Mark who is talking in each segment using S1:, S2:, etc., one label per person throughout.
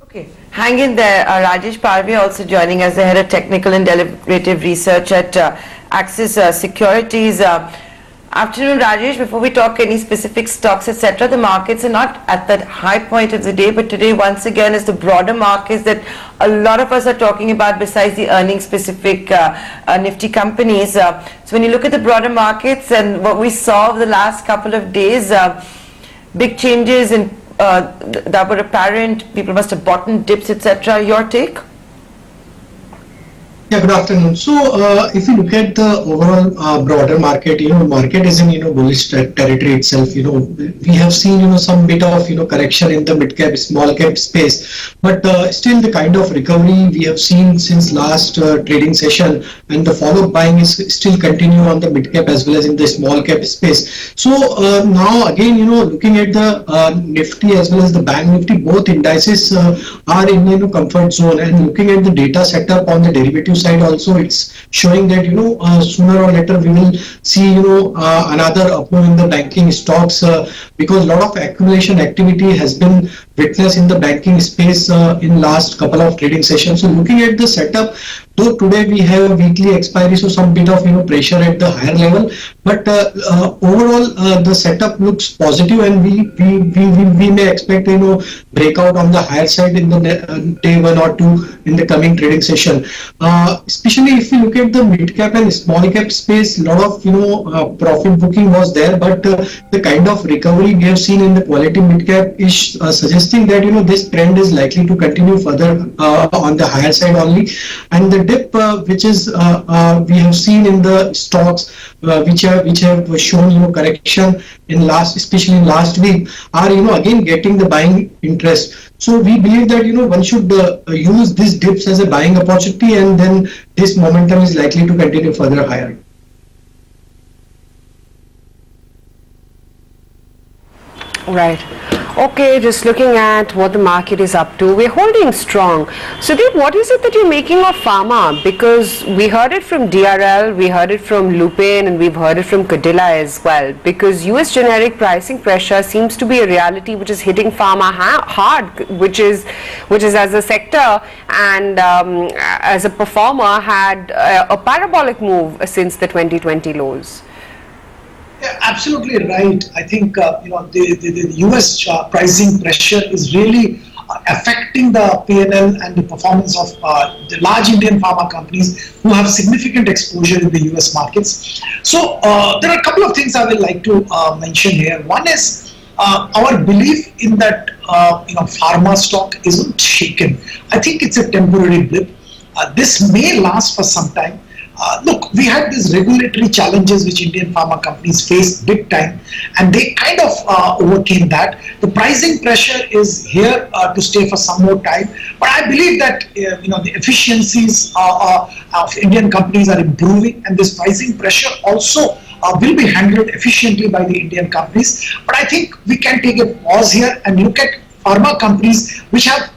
S1: Okay, hang in there. Rajesh Parve also joining us, the head of technical and deliberative research at Axis Securities. Afternoon, Rajesh. Before we talk any specific stocks, etc., the markets are not at that high point of the day, but today, once again, is the broader markets that a lot of us are talking about besides the earnings specific nifty companies. So when you look at the broader markets and what we saw over the last couple of days, big changes in that were apparent, people must have bought in dips, etc. Your take?
S2: Yeah, good afternoon. So, if you look at the overall broader market, market is in bullish territory itself. We have seen some bit of correction in the mid cap, small cap space, but still the kind of recovery we have seen since last trading session, and the follow buying is still continue on the mid cap as well as in the small cap space. So now again, looking at the Nifty as well as the Bank Nifty, both indices are in comfort zone, and looking at the data setup on the derivative side also, it's showing that sooner or later we will see another up move in the banking stocks, because a lot of accumulation activity has been witnessed in the banking space in last couple of trading sessions. So looking at the setup, though today we have a weekly expiry, so some bit of pressure at the higher level, but overall the setup looks positive, and we may expect breakout on the higher side in the day one or two in the coming trading session. Especially if you look at the mid cap and small cap space, a lot of profit booking was there, but the kind of recovery we have seen in the quality mid cap is suggesting that this trend is likely to continue further on the higher side only. And the dip which is we have seen in the stocks which have shown correction in last, especially in last week, are again getting the buying interest. So we believe that one should use these dips as a buying opportunity, and then this momentum is likely to continue further higher.
S3: Right. Okay, just looking at what the market is up to, we're holding strong. Sudeep, what is it that you're making of pharma? Because we heard it from DRL, we heard it from Lupin, and we've heard it from Cadila as well. Because US generic pricing pressure seems to be a reality which is hitting pharma hard, which is as a sector and as a performer had a parabolic move since the 2020 lows.
S4: Yeah, absolutely right. I think the US pricing pressure is really affecting the P&L and the performance of the large Indian pharma companies who have significant exposure in the US markets. So there are a couple of things I would like to mention here. One is our belief in that pharma stock isn't shaken. I think it's a temporary blip. This may last for some time. Look, we had these regulatory challenges which Indian pharma companies faced big time, and they kind of overcame that. The pricing pressure is here to stay for some more time, but I believe that the efficiencies of Indian companies are improving, and this pricing pressure also will be handled efficiently by the Indian companies. But I think we can take a pause here and look at pharma companies which have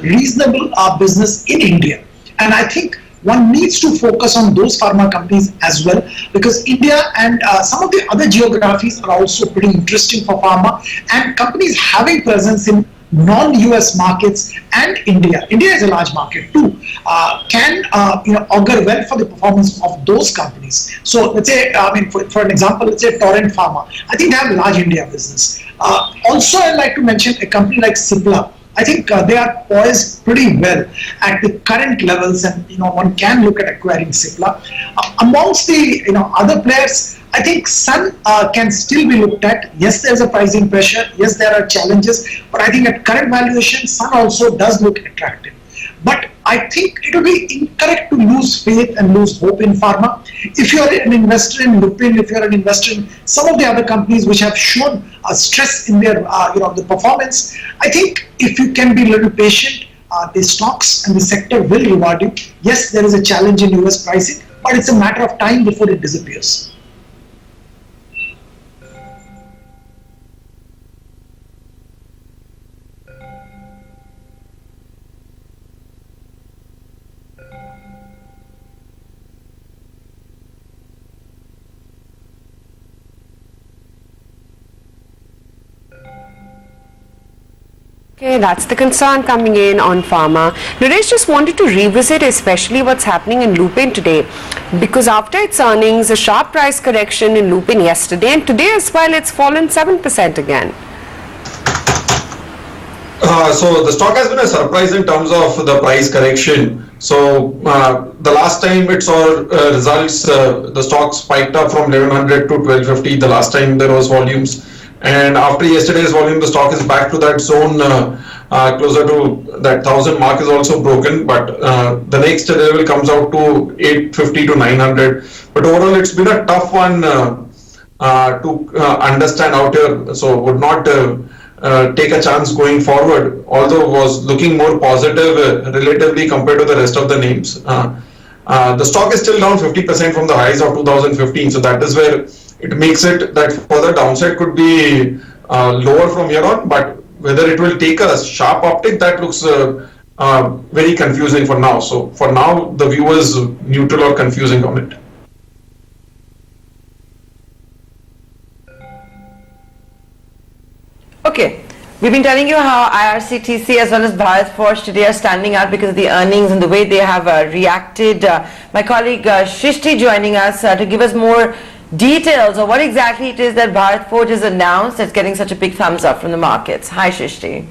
S4: reasonable business in India, and I think one needs to focus on those pharma companies as well, because India and some of the other geographies are also pretty interesting for pharma, and companies having presence in non-US markets and India is a large market too, can augur well for the performance of those companies. So let's say, for an example, let's say Torrent Pharma. I think they have a large India business. Also, I'd like to mention a company like Cipla. I think they are poised pretty well at the current levels, and one can look at acquiring Cipla. Amongst the other players, I think Sun can still be looked at. Yes, there's a pricing pressure. Yes, there are challenges, but I think at current valuation, Sun also does look attractive. But I think it will be incorrect to lose faith and lose hope in pharma. If you are an investor in Lupin, if you are an investor in some of the other companies which have shown a stress in their the performance, I think if you can be a little patient, the stocks and the sector will reward you. Yes, there is a challenge in US pricing, but it's a matter of time before it disappears.
S3: Okay, that's the concern coming in on pharma. Naresh, just wanted to revisit especially what's happening in Lupin today, because after its earnings, a sharp price correction in Lupin yesterday, and today as well it's fallen 7% again.
S5: So the stock has been a surprise in terms of the price correction. So the last time it saw results, the stock spiked up from 1100 to 1250 the last time there was volumes. And after yesterday's volume, the stock is back to that zone, closer to that 1000 mark is also broken. But the next level comes out to 850 to 900. But overall, it's been a tough one to understand out here. So would not take a chance going forward, although was looking more positive relatively compared to the rest of the names. The stock is still down 50% from the highs of 2015. So that is where it makes it that further downside could be lower from here on, but whether it will take a sharp uptick, that looks very confusing for now. So for now, the view is neutral or confusing on it.
S1: Okay, we've been telling you how IRCTC as well as Bharat Forge today are standing out because of the earnings and the way they have reacted. My colleague Shrishti joining us to give us more details of what exactly it is that Bharat Forge has announced that's getting such a big thumbs up from the markets. Hi Shrishti.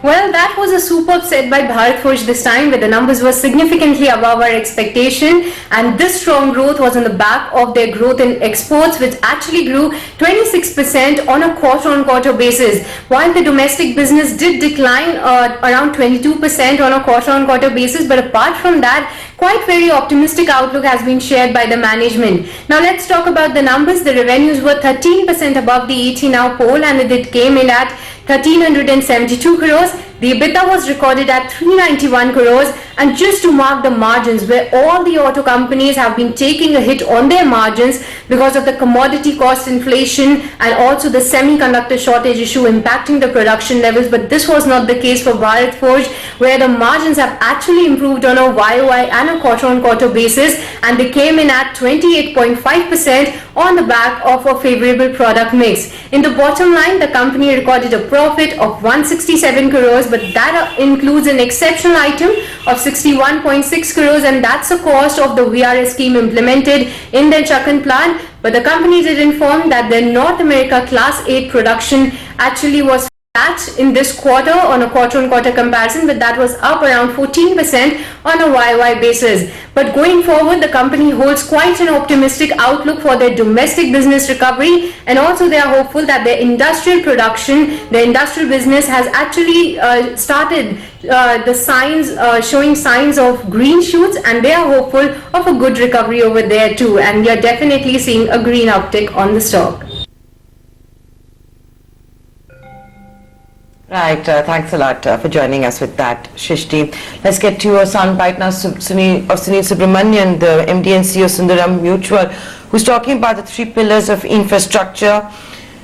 S6: Well, that was a superb set by Bharat Forge this time, where the numbers were significantly above our expectation, and this strong growth was on the back of their growth in exports, which actually grew 26% on a quarter-on-quarter basis, while the domestic business did decline around 22% on a quarter-on-quarter basis. But apart from that, quite very optimistic outlook has been shared by the management. Now let's talk about the numbers. The revenues were 13% above the ET Now poll, and it came in at 1372 crores. The EBITDA was recorded at 391 crores, and just to mark the margins, where all the auto companies have been taking a hit on their margins because of the commodity cost inflation and also the semiconductor shortage issue impacting the production levels. But this was not the case for Bharat Forge, where the margins have actually improved on a YOY and a quarter-on-quarter basis, and they came in at 28.5% on the back of a favorable product mix. In the bottom line, the company recorded a profit of 167 crores, but that includes an exceptional item of 61.6 crores, and that's the cost of the VRS scheme implemented in their Chakan plant. But the company did inform that their North America Class 8 production actually was flat in this quarter on a quarter-on-quarter comparison, but that was up around 14% on a YOY basis. But going forward, the company holds quite an optimistic outlook for their domestic business recovery, and also they are hopeful that their industrial production, their industrial business has actually started the signs, showing signs of green shoots, and they are hopeful of a good recovery over there too, and we are definitely seeing a green uptick on the stock.
S1: Right, thanks a lot for joining us with that, Shrishti. Let's get to a soundbite now of Sunil Subramanian, the MD and CEO Sundaram Mutual, who's talking about the 3 pillars of infrastructure,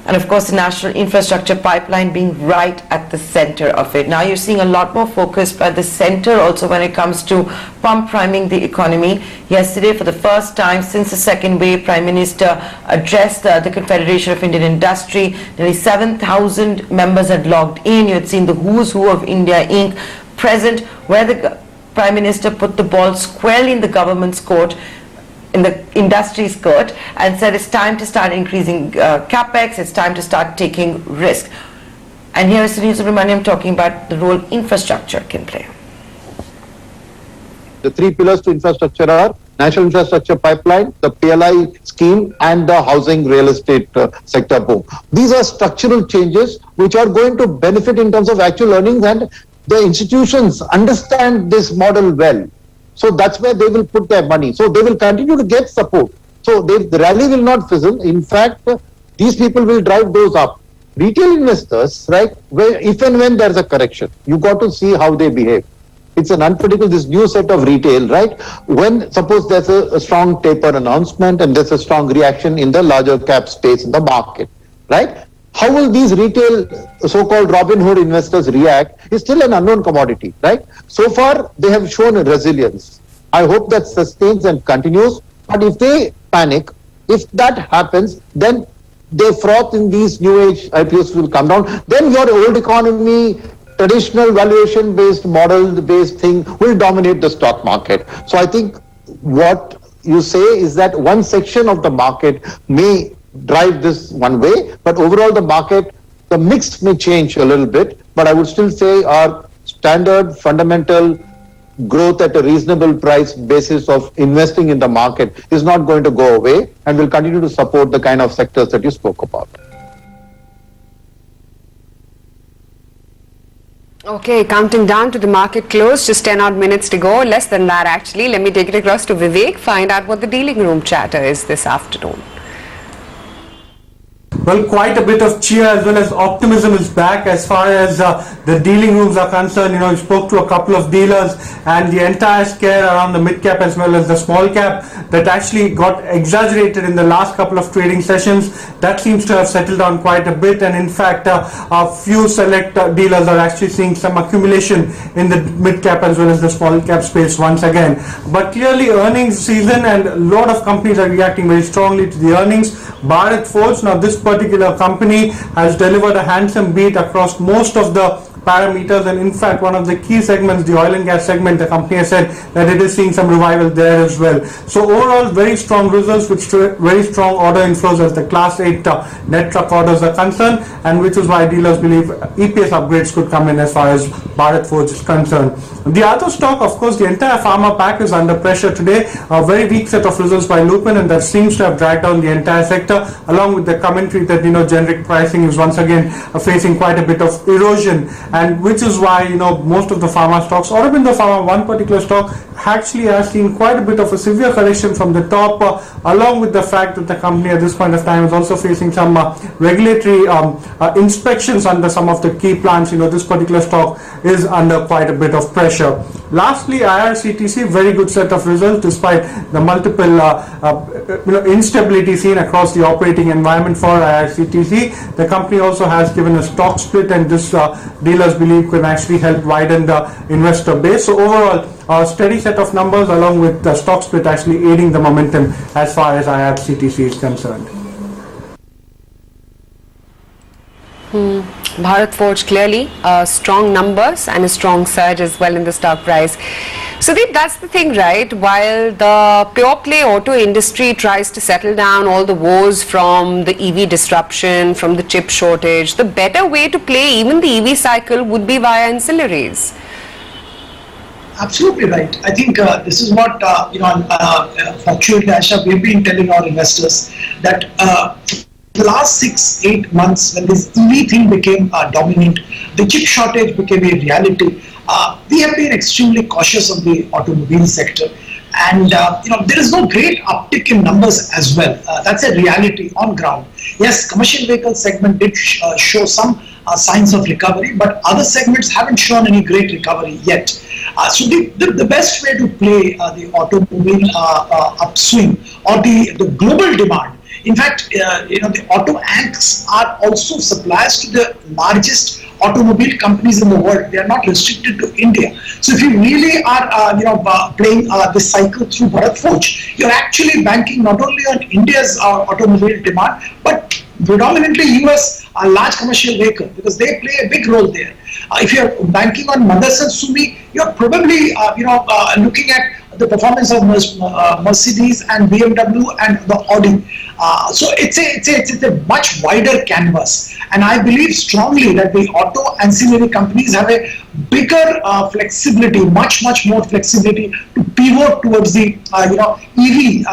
S1: and of course the national infrastructure pipeline being right at the center of it. Now you're seeing a lot more focus by the center also when it comes to pump priming the economy. Yesterday, for the first time since the second wave, Prime Minister addressed the Confederation of Indian Industry. Nearly 7,000 members had logged in. You had seen the who's who of India Inc. present, where the Prime Minister put the ball squarely in the government's court, in the industry's court, and said it's time to start increasing capex, it's time to start taking risk. And here is Sunil Subramanian talking about the role infrastructure can play.
S7: The 3 pillars to infrastructure are National Infrastructure Pipeline, the PLI scheme, and the housing real estate sector boom. These are structural changes which are going to benefit in terms of actual earnings, and the institutions understand this model well. So that's where they will put their money. So they will continue to get support. So the rally will not fizzle. In fact, these people will drive those up. Retail investors, right, if and when there's a correction, you got to see how they behave. It's an unpredictable, this new set of retail, right? When suppose there's a strong taper announcement and there's a strong reaction in the larger cap space in the market, right? How will these retail so-called Robin Hood investors react is still an unknown commodity, right? So far, they have shown a resilience. I hope that sustains and continues. But if they panic, if that happens, then the froth in these new age IPOs will come down, then your old economy, traditional valuation based model based thing will dominate the stock market. So I think what you say is that one section of the market may drive this one way, but overall the market, the mix may change a little bit, but I would still say our standard fundamental growth at a reasonable price basis of investing in the market is not going to go away and will continue to support the kind of sectors that you spoke about.
S3: Okay, counting down to the market close, just 10 odd minutes to go, less than that actually. Let me take it across to Vivek, find out what the dealing room chatter is this afternoon.
S8: Well, quite a bit of cheer as well as optimism is back as far as the dealing rooms are concerned. You know, you spoke to a couple of dealers and the entire scare around the mid cap as well as the small cap that actually got exaggerated in the last couple of trading sessions, that seems to have settled down quite a bit, and in fact a few select dealers are actually seeing some accumulation in the mid cap as well as the small cap space once again. But clearly earnings season and a lot of companies are reacting very strongly to the earnings. Bharat Forge, now this particular company has delivered a handsome beat across most of the parameters, and in fact one of the key segments, the oil and gas segment, the company has said that it is seeing some revival there as well. So overall very strong results with very strong order inflows as the class 8 net truck orders are concerned, and which is why dealers believe EPS upgrades could come in as far as Bharat Forge is concerned. The other stock, of course, the entire pharma pack is under pressure today. A very weak set of results by Lupin, and that seems to have dragged down the entire sector, along with the commentary that, you know, generic pricing is once again facing quite a bit of erosion, and which is why, you know, most of the pharma stocks, Aurobindo Pharma, one particular stock, actually has seen quite a bit of a severe correction from the top, along with the fact that the company at this point of time is also facing some regulatory inspections under some of the key plants. You know, this particular stock is under quite a bit of pressure. Lastly, IRCTC, very good set of results despite the multiple instability seen across the operating environment for IRCTC. The company also has given a stock split, and this dealers believe can actually help widen the investor base. So overall, a steady set of numbers along with the stock split actually aiding the momentum as far as IRCTC is concerned.
S3: Bharat Forge clearly strong numbers and a strong surge as well in the stock price. Sudeep, that's the thing, right? While the pure play auto industry tries to settle down all the woes from the EV disruption, from the chip shortage, the better way to play even the EV cycle would be via ancillaries.
S4: Absolutely right. I think this is what fortunately, Asha, we've been telling our investors that the last 6-8 months, when this EV thing became dominant, the chip shortage became a reality. We have been extremely cautious on the automobile sector, and there is no great uptick in numbers as well. That's a reality on ground. Yes, commercial vehicle segment did show some signs of recovery, but other segments haven't shown any great recovery yet. So the best way to play the automobile upswing or the global demand. In fact, the auto anchors are also suppliers to the largest automobile companies in the world. They are not restricted to India. So if you really are playing this cycle through Bharat Forge, you're actually banking not only on India's automobile demand, but predominantly US large commercial vehicle, because they play a big role there. If you're banking on Motherson Sumi, you're probably looking at the performance of Mercedes and BMW and the Audi. So it's a much wider canvas, and I believe strongly that the auto ancillary companies have a bigger flexibility, much more flexibility to pivot towards the EV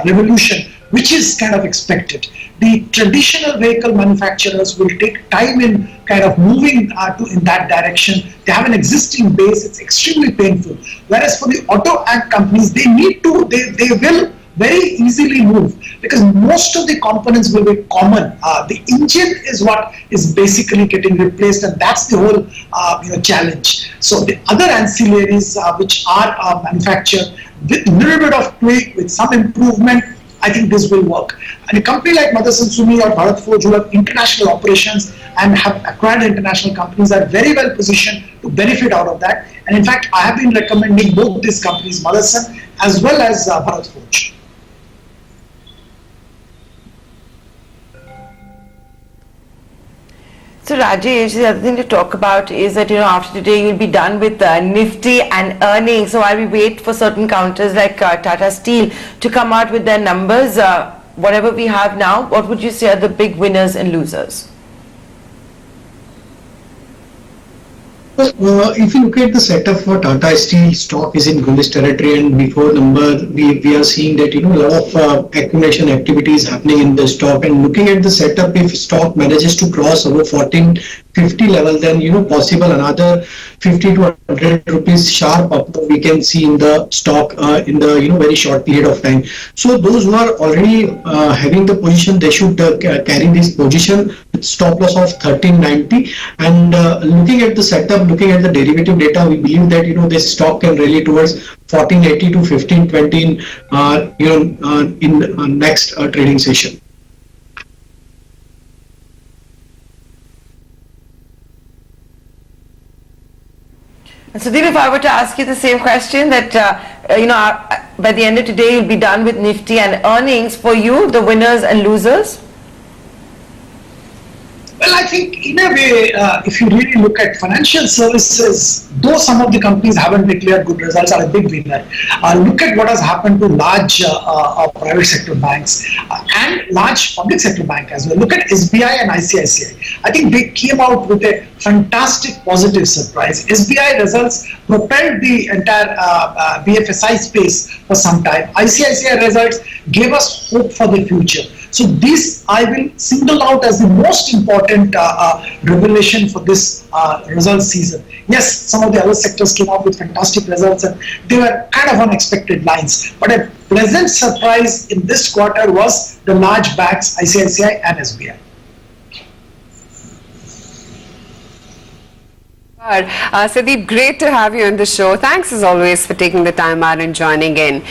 S4: revolution, which is kind of expected. The traditional vehicle manufacturers will take time in kind of moving in that direction. They have an existing base. It's extremely painful. Whereas for the auto companies, they will very easily move, because most of the components will be common. The engine is what is basically getting replaced, and that's the whole challenge. So the other ancillaries which are manufactured with a little bit of tweak, with some improvement, I think this will work. And a company like Motherson Sumi or Bharat Forge, who have international operations and have acquired international companies, are very well positioned to benefit out of that. And in fact, I have been recommending both these companies, Motherson as well as Bharat Forge.
S1: So Rajesh, the other thing to talk about is that, after today you'll be done with Nifty and earnings. So while we wait for certain counters like Tata Steel to come out with their numbers, whatever we have now, what would you say are the big winners and losers?
S2: If you look at the setup for Tata Steel, stock is in bullish territory, and before number we are seeing that a lot of accumulation activity is happening in the stock. And looking at the setup, if stock manages to cross over 1450 level, then possible another 50 to 100 rupees sharp up we can see in the stock in the very short period of time. So those who are already having the position, they should carry this position with stop loss of 1390. And looking at the setup, looking at the derivative data, we believe that this stock can rally towards 1480 to 1520 in next trading session.
S1: And Sudeep, if I were to ask you the same question, that by the end of today you'll be done with Nifty and earnings, for you, the winners and losers?
S4: Well, I think in a way, if you really look at financial services, though some of the companies haven't declared good results, are a big winner. Look at what has happened to large private sector banks and large public sector bank as well. Look at SBI and ICICI. I think they came out with a fantastic positive surprise. SBI results propelled the entire BFSI space for some time. ICICI results gave us hope for the future. So this I will single out as the most important revelation for this results season. Yes, some of the other sectors came out with fantastic results and they were kind of unexpected lines. But a pleasant surprise in this quarter was the large banks, ICICI and SBI.
S3: Sudeep, great to have you on the show. Thanks as always for taking the time out and joining in.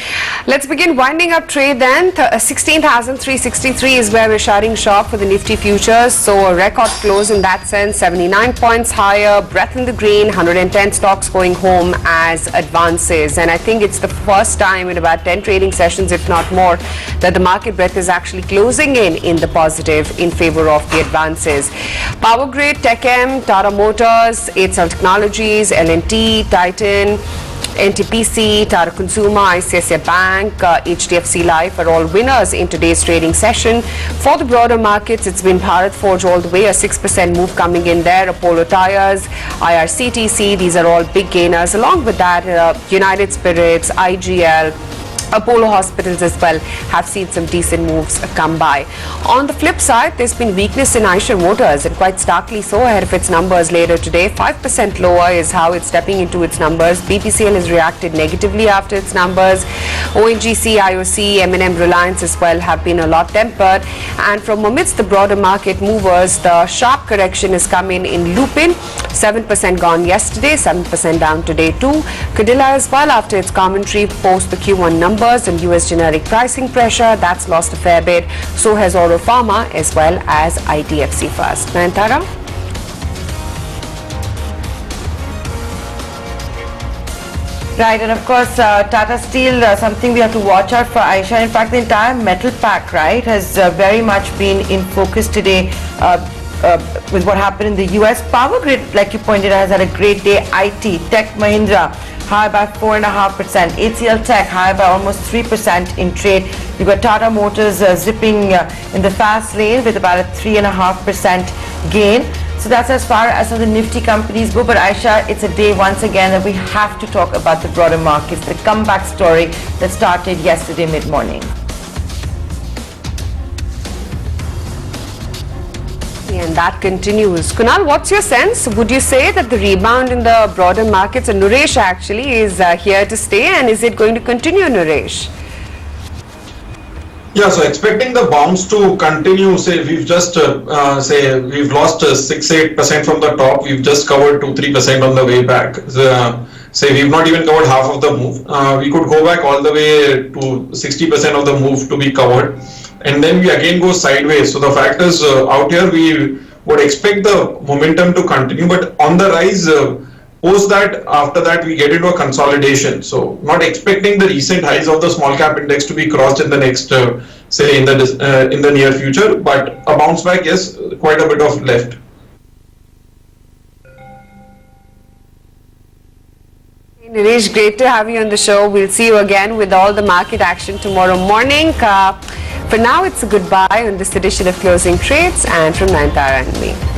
S3: Let's begin winding up trade then. 16,363 is where we're shutting shop for the Nifty futures. So a record close in that sense, 79 points higher, breath in the green, 110 stocks going home as advances. And I think it's the first time in about 10 trading sessions, if not more, that the market breadth is actually closing in the positive in favor of the advances. Power Grid, TechM, Tata Motors, Technologies, L&T, Titan, NTPC, Tata Consumer, ICICI Bank, HDFC Life are all winners in today's trading session. For the broader markets, it's been Bharat Forge all the way, a 6% move coming in there. Apollo Tyres, IRCTC, these are all big gainers. Along with that, United Spirits, IGL, Apollo Hospitals as well have seen some decent moves come by. On the flip side, there's been weakness in Eicher Motors, and quite starkly so, ahead of its numbers later today. 5% lower is how it's stepping into its numbers. BPCL has reacted negatively after its numbers. ONGC, IOC, M&M, Reliance as well have been a lot tempered. And from amidst the broader market movers, the sharp correction has come in Lupin. 7% gone yesterday, 7% down today too. Cadila as well, after its commentary post the Q1 numbers and US generic pricing pressure, that's lost a fair bit. So has Oro Pharma as well as IDFC First. Nayantara?
S1: Right, and of course, Tata Steel, something we have to watch out for, Aisha. In fact, the entire metal pack, right, has very much been in focus today with what happened in the US. Power Grid, like you pointed out, has had a great day. IT, Tech Mahindra, higher by 4.5%. HCL Tech, higher by almost 3% in trade. You've got Tata Motors zipping in the fast lane with about a 3.5% gain. So that's as far as some of the Nifty companies go. But Aisha, it's a day once again that we have to talk about the broader markets, the comeback story that started yesterday mid-morning.
S3: And that continues. Kunal, what's your sense? Would you say that the rebound in the broader markets, and Naresh actually, is here to stay, and is it going to continue, Naresh?
S5: Yeah, so expecting the bounce to continue, say we've just, we've lost 6-8% from the top, we've just covered 2-3% on the way back. Say we've not even covered half of the move. We could go back all the way to 60% of the move to be covered. And then we again go sideways. So the fact is, out here we would expect the momentum to continue, but on the rise, Post that, after that, we get into a consolidation. So not expecting the recent highs of the small cap index to be crossed in the next, say in the near future, but a bounce back, yes, quite a bit of left.
S3: Nilesh, great to have you on the show. We'll see you again with all the market action tomorrow morning. For now, it's a goodbye on this edition of Closing Trades and from Nayantara and me.